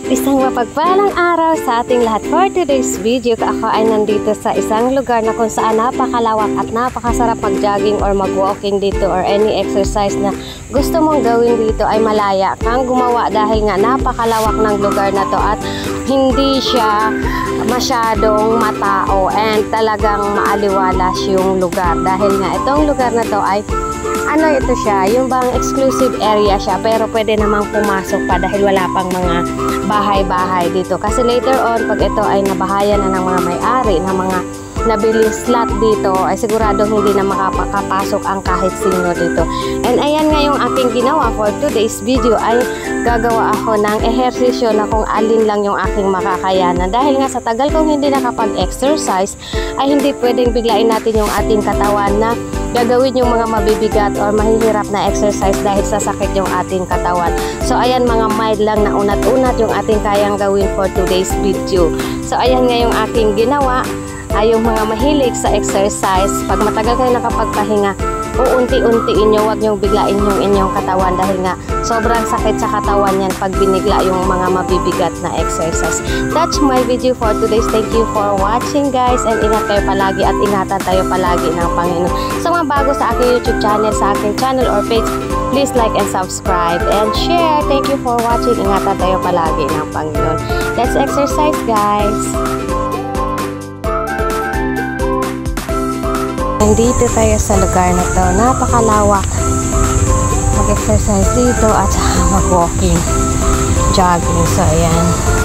Isang mapagpalang araw sa ating lahat. For today's video, ako ay nandito sa isang lugar na kung saan napakalawak at napakasarap mag-jogging or mag-walking dito or any exercise na gusto mong gawin dito ay malaya kang gumawa dahil nga napakalawak ng lugar na to at hindi siya masyadong matao and talagang maaliwalas yung lugar dahil nga itong lugar na to ay ito siya, yung bang exclusive area siya pero pwede namang pumasok pa dahil wala pang mga bahay-bahay dito kasi later on pag ito ay nabahayan na ng mga may-ari ng mga nabili slot dito ay sigurado hindi na makapasok ang kahit sino dito. And ayan nga yung aking ginawa for today's video ay gagawa ako ng ehersisyo na kung alin lang yung aking makakayanan dahil nga sa tagal kong hindi nakapag-exercise ay hindi pwedeng biglain natin yung ating katawan na gagawin yung mga mabibigat or mahihirap na exercise dahil sasakit yung ating katawan. So ayan, mga mild lang na unat-unat yung ating kayang gawin for today's video. So ayan nga yung aking ginawa. Ay yung mga mahilig sa exercise, pag matagal kayo nakapagpahinga, uunti-untiin nyo, huwag nyo biglain yung inyong katawan dahil nga sobrang sakit sa katawan yan pag binigla yung mga mabibigat na exercise. That's my video for today. Thank you for watching guys and ingat kayo palagi at ingatan tayo palagi ng Panginoon. Sa mga bago sa aking YouTube channel, sa aking channel or page, please like and subscribe and share. Thank you for watching. Ingatan tayo palagi ng Panginoon. Let's exercise guys! Nandito tayo sa lugar na to, napakalawak. Mag-exercise dito at mag-walking, jogging. So ayan.